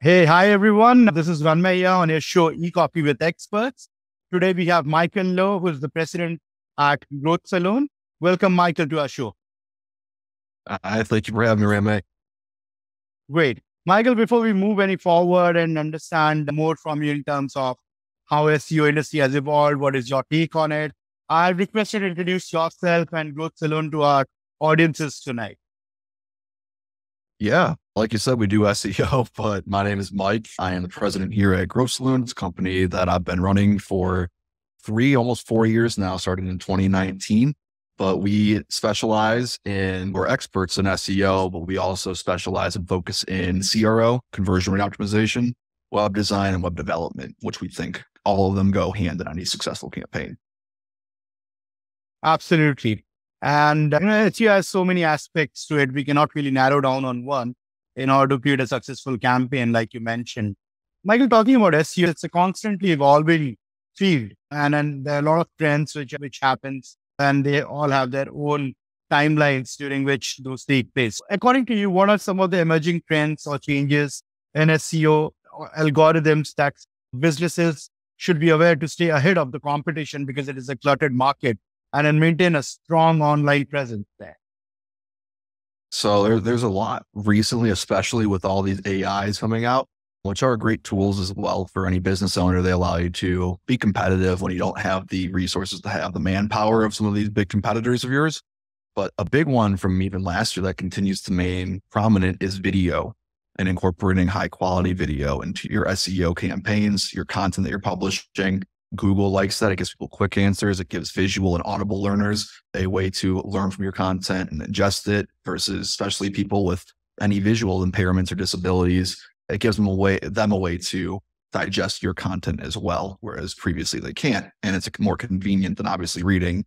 Hey, hi everyone. This is Ranmay here on your show E-Copy with Experts. Today we have Michael Lowe, who is the president at Growth Salon. Welcome, Michael, to our show. I thank you for having me, Ramay. Great. Michael, before we move any forward and understand more from you in terms of how SEO industry has evolved, what is your take on it, I request you to introduce yourself and Growth Salon to our audiences tonight. Yeah, like you said, we do SEO, but my name is Mike. I am the president here at Growth Salon. It's a company that I've been running for almost 4 years now, starting in 2019. But we're experts in SEO, but we also specialize and focus in CRO, conversion rate optimization, web design, and web development, which we think all of them go hand in any successful campaign. Absolutely. And SEO has so many aspects to it. We cannot really narrow down on one in order to create a successful campaign, like you mentioned. Michael, talking about SEO, it's a constantly evolving field. And there are a lot of trends which happens, and they all have their own timelines during which those take place. According to you, what are some of the emerging trends or changes in SEO or algorithms that businesses should be aware to stay ahead of the competition, because it is a cluttered market, and then maintain a strong online presence there? So there's a lot recently, especially with all these AIs coming out, which are great tools as well for any business owner. They allow you to be competitive when you don't have the resources to have the manpower of some of these big competitors of yours. But a big one from even last year that continues to remain prominent is video, and incorporating high quality video into your SEO campaigns, your content that you're publishing. Google likes that. It gives people quick answers. It gives visual and audible learners a way to learn from your content and ingest it, versus especially people with any visual impairments or disabilities. It gives them a way to digest your content as well, whereas previously they can't. And it's more convenient than obviously reading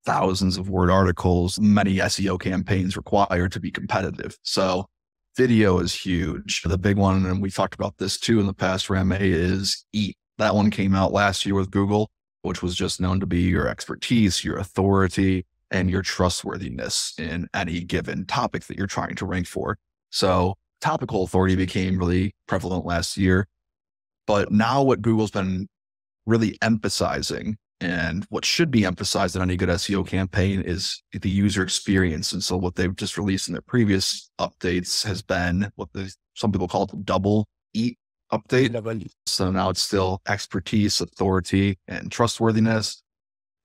thousands of word articles many SEO campaigns require to be competitive. So video is huge. The big one, and we talked about this too in the past, Ramay, is EAT. That one came out last year with Google, which was just known to be your expertise, your authority, and your trustworthiness in any given topic that you're trying to rank for. So topical authority became really prevalent last year. But now what Google's been really emphasizing, and what should be emphasized in any good SEO campaign, is the user experience. And so what they've just released in their previous updates has been what some people call it the double EAT update. So now it's still expertise, authority, and trustworthiness,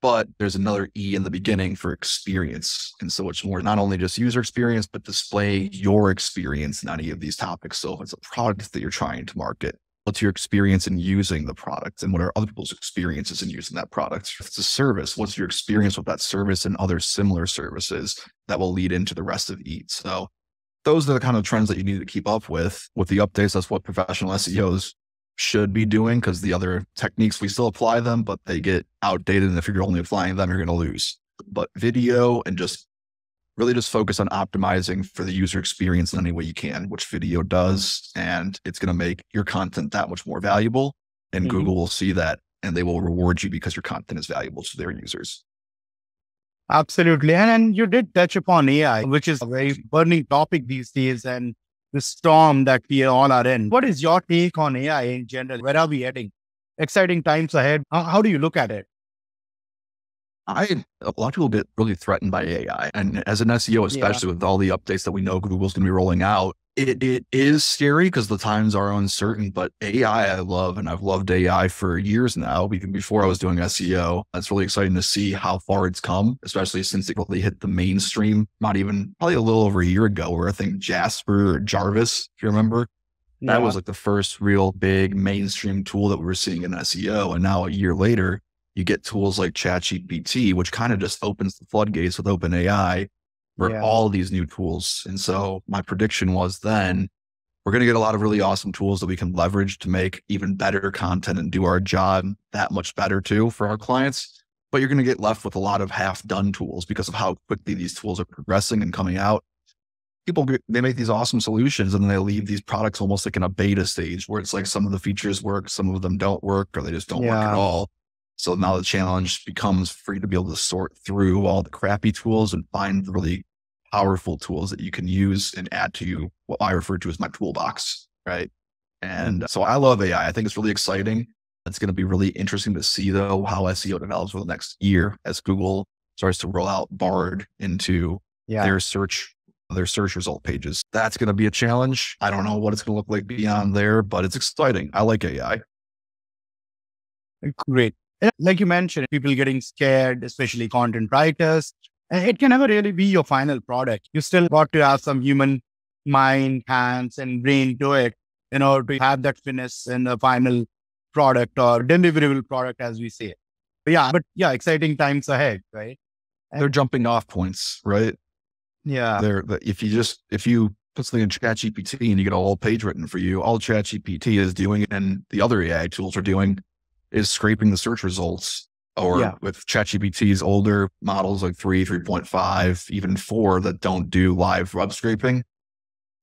but there's another E in the beginning for experience. And so it's more not only just user experience, but display your experience in any of these topics. So if it's a product that you're trying to market, what's your experience in using the product, and what are other people's experiences in using that product? If it's a service, what's your experience with that service and other similar services that will lead into the rest of EAT? So those are the kind of trends that you need to keep up with the updates. That's what professional SEOs should be doing, because the other techniques, we still apply them, but they get outdated. And if you're only applying them, you're going to lose. But video, and just really just focus on optimizing for the user experience in any way you can, which video does. And it's going to make your content that much more valuable. And Google will see that, and they will reward you because your content is valuable to their users. Absolutely. And you did touch upon AI, which is a very burning topic these days, and the storm that we all are in. What is your take on AI in general? Where are we heading? Exciting times ahead. How do you look at it? A lot of people get really threatened by AI. And as an SEO, especially with all the updates that we know Google's going to be rolling out, it is scary because the times are uncertain. But AI I love, and I've loved AI for years now, even before I was doing SEO. It's really exciting to see how far it's come, especially since it really hit the mainstream, probably a little over a year ago, where I think Jasper or Jarvis, if you remember, that was like the first real big mainstream tool that we were seeing in SEO. And now a year later, you get tools like ChatGPT, which kind of just opens the floodgates with OpenAI for all these new tools. And so my prediction was then we're going to get a lot of really awesome tools that we can leverage to make even better content and do our job that much better too for our clients. But you're going to get left with a lot of half-done tools because of how quickly these tools are progressing and coming out. They make these awesome solutions, and then they leave these products almost like in a beta stage, where it's like some of the features work, some of them don't work, or they just don't work at all. So now the challenge becomes for you to be able to sort through all the crappy tools and find the really powerful tools that you can use and add to what I refer to as my toolbox, right? And so I love AI. I think it's really exciting. It's going to be really interesting to see, though, how SEO develops over the next year as Google starts to roll out Bard into Yeah. their search result pages. That's going to be a challenge. I don't know what it's going to look like beyond there, but it's exciting. I like AI. Great. And like you mentioned, people getting scared, especially content writers. And it can never really be your final product. You still got to have some human mind, hands, and brain to it in order to have that finesse in the final product or deliverable product, as we say. But yeah, exciting times ahead, right? They're jumping off points, right? Yeah. If you put something in ChatGPT and you get a whole page written for you, all ChatGPT is doing and the other AI tools are doing is scraping the search results. Or with ChatGPT's older models like 3, 3.5, even 4 that don't do live web scraping,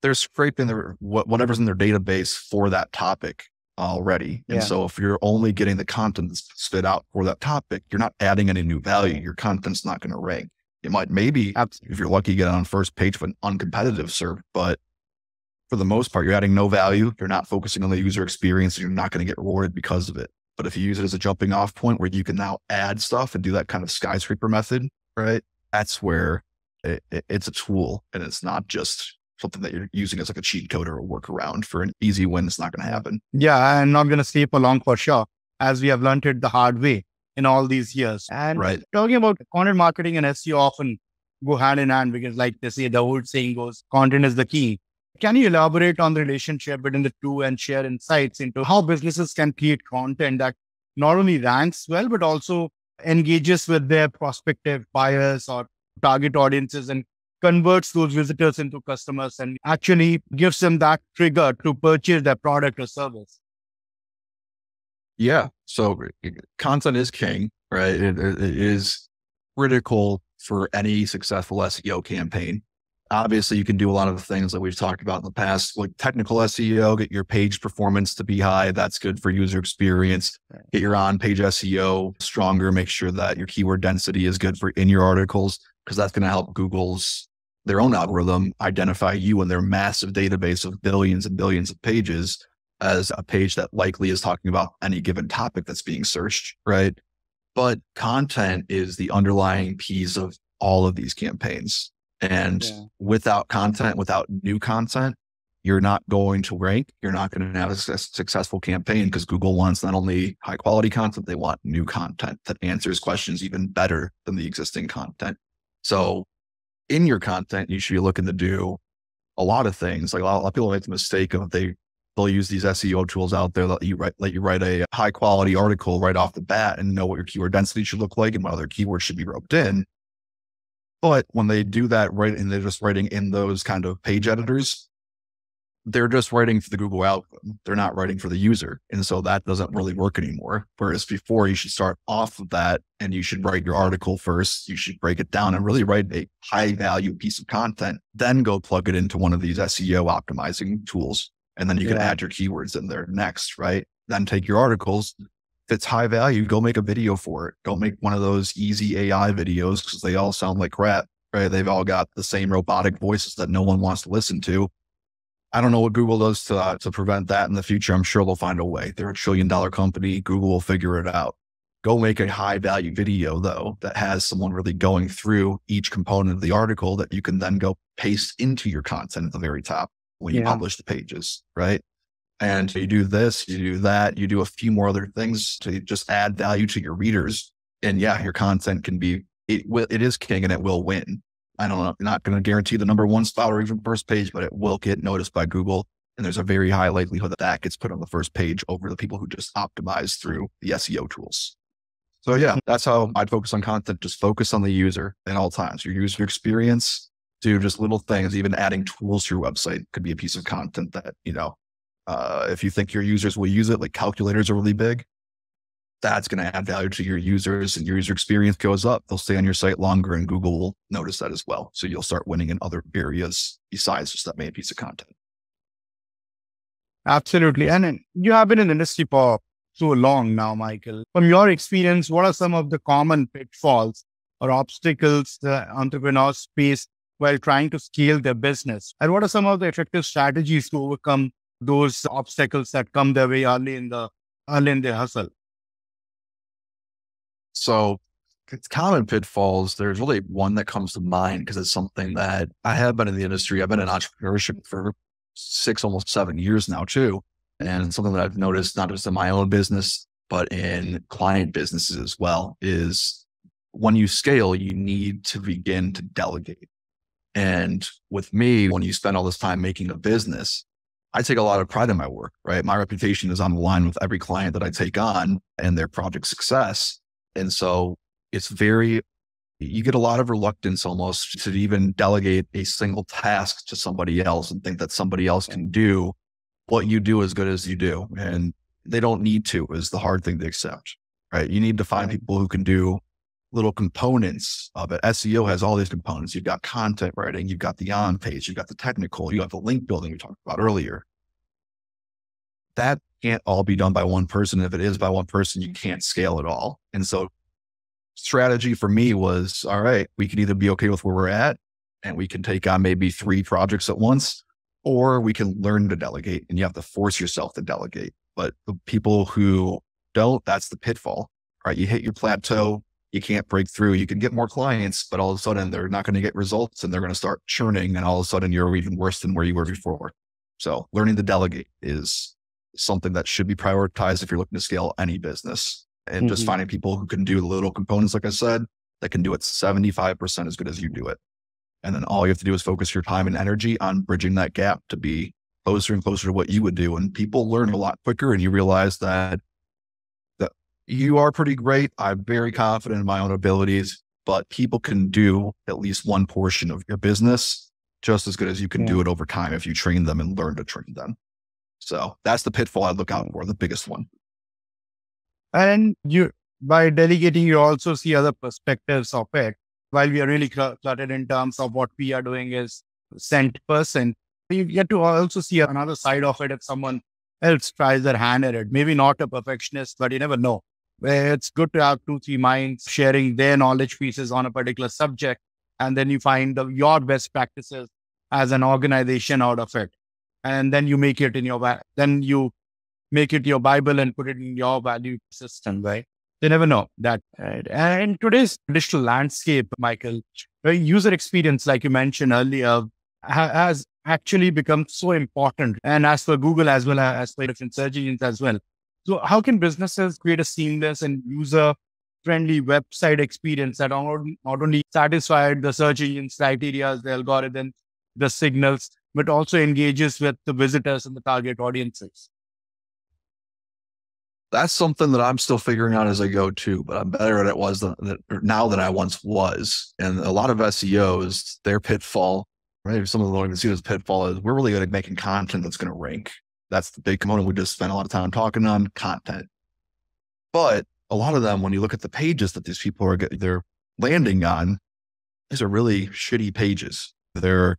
they're scraping whatever's in their database for that topic already. And so if you're only getting the content spit out for that topic, you're not adding any new value. Your content's not going to rank. It might maybe, if you're lucky, get on first page of an uncompetitive SERP, but for the most part, you're adding no value. You're not focusing on the user experience and you're not going to get rewarded because of it. But if you use it as a jumping off point where you can now add stuff and do that kind of skyscraper method, right? That's where it's a tool and it's not just something that you're using as like a cheat code or a workaround for an easy win. It's not going to happen. Yeah, I'm not going to stay for long for sure, as we have learned it the hard way in all these years. And talking about content marketing and SEO often go hand in hand because like they say, the old saying goes, content is the key. Can you elaborate on the relationship between the two and share insights into how businesses can create content that not only ranks well, but also engages with their prospective buyers or target audiences and converts those visitors into customers and actually gives them that trigger to purchase their product or service? Yeah. So content is king, right? It is critical for any successful SEO campaign. Obviously, you can do a lot of the things that we've talked about in the past, like technical SEO, get your page performance to be high. That's good for user experience. Get your on-page SEO stronger. Make sure that your keyword density is good for in your articles, because that's going to help their own algorithm identify you and their massive database of billions and billions of pages as a page that likely is talking about any given topic that's being searched, right? But content is the underlying piece of all of these campaigns. And without content, without new content, you're not going to rank. You're not going to have a successful campaign because Google wants not only high quality content, they want new content that answers questions even better than the existing content. So in your content, you should be looking to do a lot of things. Like a lot of people make the mistake of they'll use these SEO tools out there that let you write a high quality article right off the bat and know what your keyword density should look like and what other keywords should be roped in. But when they do that, right, and they're just writing in those kind of page editors, they're just writing for the Google algorithm. They're not writing for the user. And so that doesn't really work anymore. Whereas before, you should start off of that and you should write your article first. You should break it down and really write a high value piece of content, then go plug it into one of these SEO optimizing tools. And then you can add your keywords in there next, right? Then take your articles. If it's high value, go make a video for it. Don't make one of those easy AI videos because they all sound like crap, right? They've all got the same robotic voices that no one wants to listen to. I don't know what Google does to prevent that in the future. I'm sure they'll find a way. They're $1 trillion company. Google will figure it out. Go make a high value video though, that has someone really going through each component of the article that you can then go paste into your content at the very top when you publish the pages, right? And you do this, you do that, you do a few more other things to just add value to your readers. And your content it is king and it will win. I don't know, I'm not going to guarantee the number one spot or even first page, but it will get noticed by Google. And there's a very high likelihood that gets put on the first page over the people who just optimize through the SEO tools. So that's how I'd focus on content. Just focus on the user at all times. Your user experience, do just little things, even adding tools to your website could be a piece of content that, if you think your users will use it, like calculators are really big, that's going to add value to your users and your user experience goes up. They'll stay on your site longer and Google will notice that as well. So you'll start winning in other areas besides just that main piece of content. Absolutely. And you have been in the industry for so long now, Michael. From your experience, what are some of the common pitfalls or obstacles the entrepreneurs face while trying to scale their business? And what are some of the effective strategies to overcome those obstacles that come their way early in the hustle? So it's common pitfalls. There's really one that comes to mind because it's something that I have been in the industry. I've been in entrepreneurship for 6, almost 7 years now too. And it's something that I've noticed not just in my own business, but in client businesses as well, is when you scale, you need to begin to delegate. And with me, when you spend all this time making a business, I take a lot of pride in my work, right? My reputation is on the line with every client that I take on and their project success. And so you get a lot of reluctance almost to even delegate a single task to somebody else and think that somebody else can do what you do as good as you do. And they don't need to, is the hard thing to accept, right? You need to find people who can do little components of it. SEO has all these components. You've got content writing, you've got the on page, you've got the technical, you have the link building we talked about earlier. That can't all be done by one person. If it is by one person, you can't scale it all. And so strategy for me was, all right, we can either be okay with where we're at and we can take on maybe 3 projects at once, or we can learn to delegate, and you have to force yourself to delegate. But the people who don't, that's the pitfall, right? You hit your plateau, you can't break through. You can get more clients, but all of a sudden they're not going to get results and they're going to start churning. And all of a sudden you're even worse than where you were before. So learning to delegate is something that should be prioritized if you're looking to scale any business. And just finding people who can do the little components, like I said, that can do it 75% as good as you do it. And then all you have to do is focus your time and energy on bridging that gap to be closer and closer to what you would do. And people learn a lot quicker, and you realize that you are pretty great. I'm very confident in my own abilities, but people can do at least one portion of your business just as good as you can do it over time if you train them and learn to train them. So that's the pitfall I look out for, the biggest one. And by delegating, you also see other perspectives of it. While we are really cluttered in terms of what we are doing is sent person, you get to also see another side of it if someone else tries their hand at it. Maybe not a perfectionist, but you never know. Where it's good to have 2, 3 minds sharing their knowledge pieces on a particular subject. And then you find your best practices as an organization out of it. And then you make it your Bible and put it in your value system, right? You never know that. Right? And in today's digital landscape, Michael, right, user experience, like you mentioned earlier, has actually become so important. And as for Google, as well as for different search engines as well. So how can businesses create a seamless and user-friendly website experience that not only satisfies the search engine's criteria, the algorithm, the signals, but also engages with the visitors and the target audiences? That's something that I'm still figuring out as I go too, but I'm better at it now than I once was. And a lot of SEOs, their pitfall, right? Some of them don't even see it as pitfall, is we're really good at making content that's going to rank. That's the big component we just spent a lot of time talking on, content. But a lot of them, when you look at the pages that these people they're landing on, these are really shitty pages. They're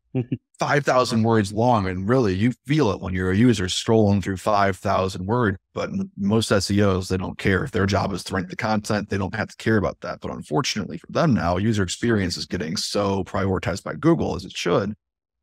5,000 words long. And really, you feel it when you're a user scrolling through 5,000 words. But most SEOs, they don't care. If their job is to rank the content, they don't have to care about that. But unfortunately for them now, user experience is getting so prioritized by Google, as it should,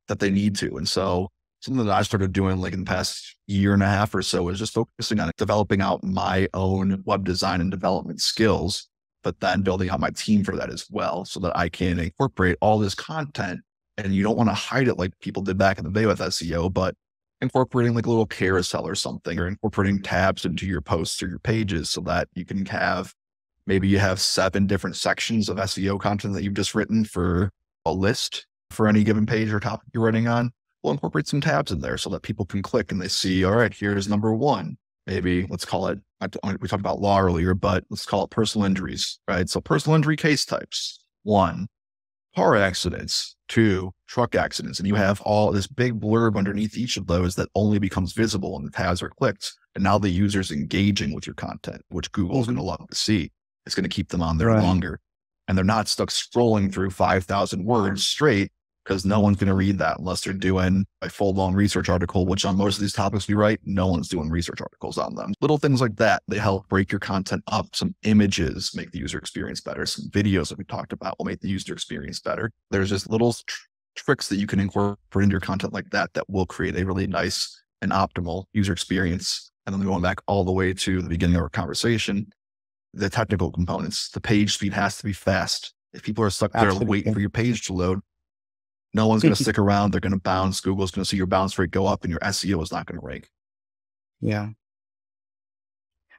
that they need to. And so something that I started doing like in the past year and a half or so is just focusing on developing out my own web design and development skills, but then building out my team for that as well, so that I can incorporate all this content. And you don't want to hide it like people did back in the day with SEO, but incorporating like a little carousel or something, or incorporating tabs into your posts or your pages so that you can maybe you have 7 different sections of SEO content that you've just written for a list for any given page or topic you're writing on. We'll incorporate some tabs in there so that people can click and they see, all right, here's number 1. Maybe let's call it, we talked about law earlier, but let's call it personal injuries, right? So personal injury case types: 1, car accidents; 2, truck accidents. And you have all this big blurb underneath each of those that only becomes visible when the tabs are clicked. And now the user's engaging with your content, which Google's going to love to see. It's going to keep them on there longer. And they're not stuck scrolling through 5,000 words straight, because no one's going to read that unless they're doing a full-blown research article, which on most of these topics we write, no one's doing research articles on them. Little things like that, they help break your content up. Some images make the user experience better. Some videos that we talked about will make the user experience better. There's just little tricks that you can incorporate into your content like that will create a really nice and optimal user experience. And then going back all the way to the beginning of our conversation, the technical components, the page speed has to be fast. If people are stuck there waiting for your page to load, no one's going to stick around. They're going to bounce. Google's going to see your bounce rate go up and your SEO is not going to rank. Yeah.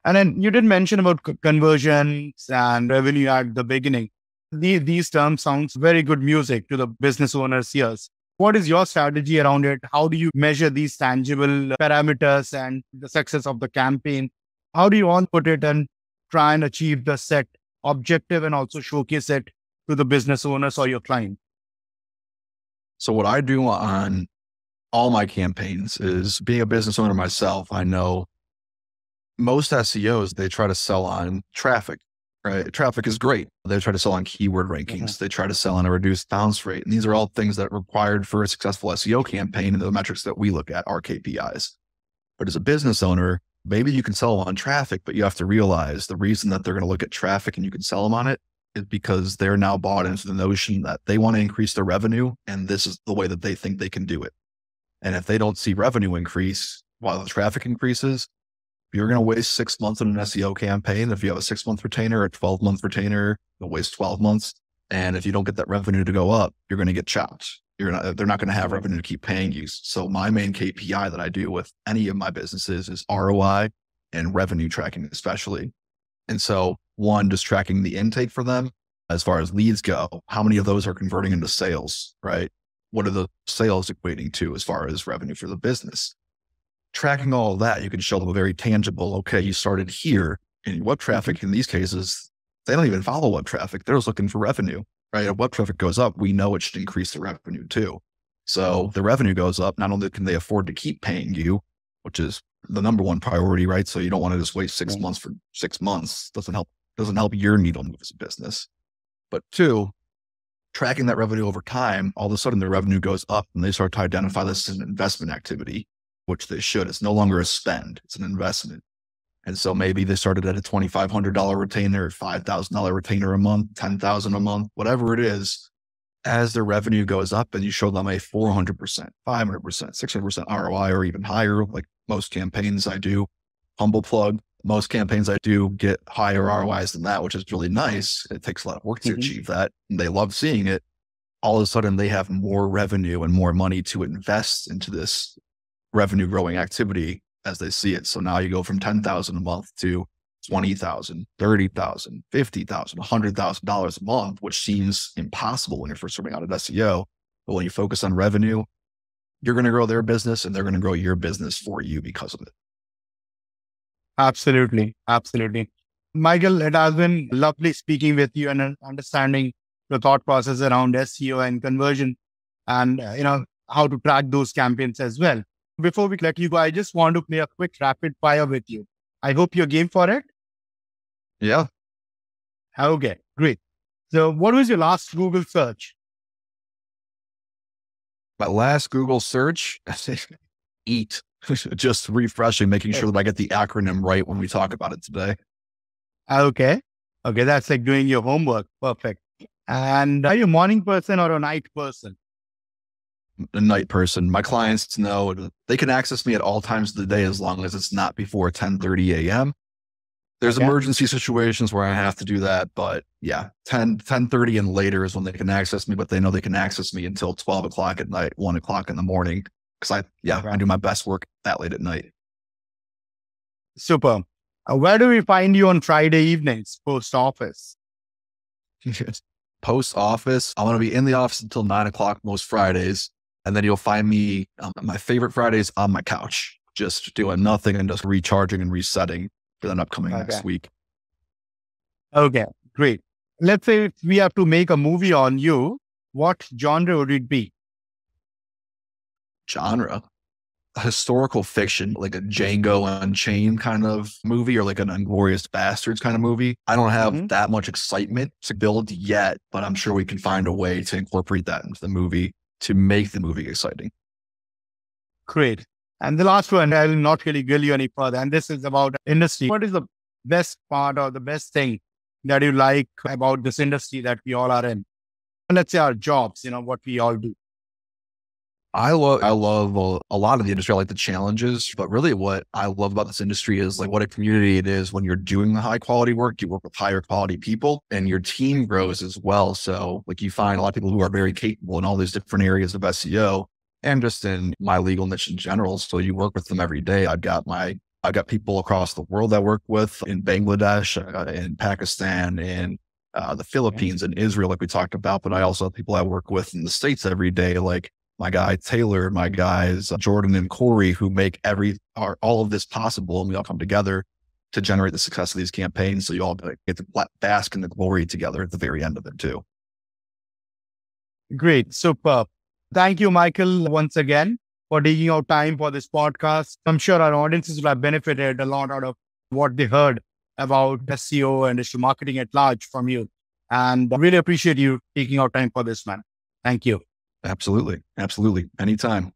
And then you did mention about conversions and revenue at the beginning. These terms sounds very good music to the business owners' ears. What is your strategy around it? How do you measure these tangible parameters and the success of the campaign? How do you all put it and try and achieve the set objective and also showcase it to the business owners or your client? So what I do on all my campaigns is, being a business owner myself, I know most SEOs, they try to sell on traffic, right? Traffic is great. They try to sell on keyword rankings. They try to sell on a reduced bounce rate. And these are all things that are required for a successful SEO campaign, and the metrics that we look at are KPIs. But as a business owner, maybe you can sell on traffic, but you have to realize the reason that they're going to look at traffic and you can sell them on it is because they're now bought into the notion that they want to increase their revenue, and this is the way that they think they can do it. And if they don't see revenue increase while the traffic increases, you're going to waste 6 months on an SEO campaign. If you have a 6-month retainer or a 12-month retainer, you'll waste 12 months. And if you don't get that revenue to go up, you're going to get chopped. They're not going to have revenue to keep paying you. So my main KPI that I do with any of my businesses is ROI and revenue tracking, especially. And so one, just tracking the intake for them as far as leads go. How many of those are converting into sales, right? What are the sales equating to as far as revenue for the business? Tracking all of that, you can show them a very tangible, okay, you started here, and web traffic in these cases, they don't even follow web traffic. They're just looking for revenue, right? If web traffic goes up, we know it should increase the revenue too. So the revenue goes up. Not only can they afford to keep paying you, which is the number one priority, right? So you don't want to just wait 6 months for 6 months. Doesn't help your needle move as a business. But two, tracking that revenue over time, all of a sudden the revenue goes up and they start to identify this as an investment activity, which they should. It's no longer a spend, it's an investment. And so maybe they started at a $2,500 retainer, $5,000 retainer a month, $10,000 a month, whatever it is. As their revenue goes up and you show them a 400%, 500%, 600% ROI or even higher, like most campaigns I do, humble plug, most campaigns I do get higher ROIs than that, which is really nice. It takes a lot of work to achieve that. And they love seeing it. All of a sudden they have more revenue and more money to invest into this revenue growing activity as they see it. So now you go from $10,000 a month to $20,000, $30,000, $50,000, $100,000 a month, which seems impossible when you're first starting out at SEO. But when you focus on revenue, you're going to grow their business and they're going to grow your business for you because of it. Absolutely. Absolutely. Michael, it has been lovely speaking with you and understanding the thought process around SEO and conversion and, how to track those campaigns as well. Before we let you go, I just want to play a quick rapid fire with you. I hope you're game for it. Yeah. Okay, great. So what was your last Google search? My last Google search, eat. Just refreshing, making sure that I get the acronym right when we talk about it today. Okay. That's like doing your homework. Perfect. And are you a morning person or a night person? A night person. My clients know they can access me at all times of the day as long as it's not before 10:30 a.m. There's emergency situations where I have to do that, but yeah, 10:30 and later is when they can access me, but they know they can access me until 12 o'clock at night, 1 o'clock in the morning. Because I do my best work that late at night. Super. Where do we find you on Friday evenings, post office? Post office, I'm going to be in the office until 9 o'clock most Fridays. And then you'll find me, my favorite Fridays, on my couch, just doing nothing and just recharging and resetting for the upcoming next week. Okay, great. Let's say if we have to make a movie on you, what genre would it be? Genre? Historical fiction, like a Django Unchained kind of movie or like an Inglourious Bastards kind of movie. I don't have that much excitement to build yet, but I'm sure we can find a way to incorporate that into the movie to make the movie exciting. Great. And the last one, I will not really grill you any further. And this is about industry. What is the best part or the best thing that you like about this industry that we all are in? Let's say our jobs, what we all do. I love a lot of the industry. I like the challenges, but really what I love about this industry is like what a community it is when you're doing the high quality work. You work with higher quality people and your team grows as well. So like you find a lot of people who are very capable in all these different areas of SEO and just in my legal niche in general. So you work with them every day. I've got people across the world I work with in Bangladesh, in Pakistan, in the Philippines and Israel, like we talked about, but I also have people I work with in the States every day, like my guy Taylor, my guys Jordan and Corey, who make all of this possible, and we all come together to generate the success of these campaigns. So you all get to bask in the glory together at the very end of it too. Great. Superb. Thank you, Michael, once again for taking out time for this podcast. I'm sure our audiences will have benefited a lot out of what they heard about SEO and digital marketing at large from you. And I really appreciate you taking out time for this, man. Thank you. Absolutely. Absolutely. Anytime.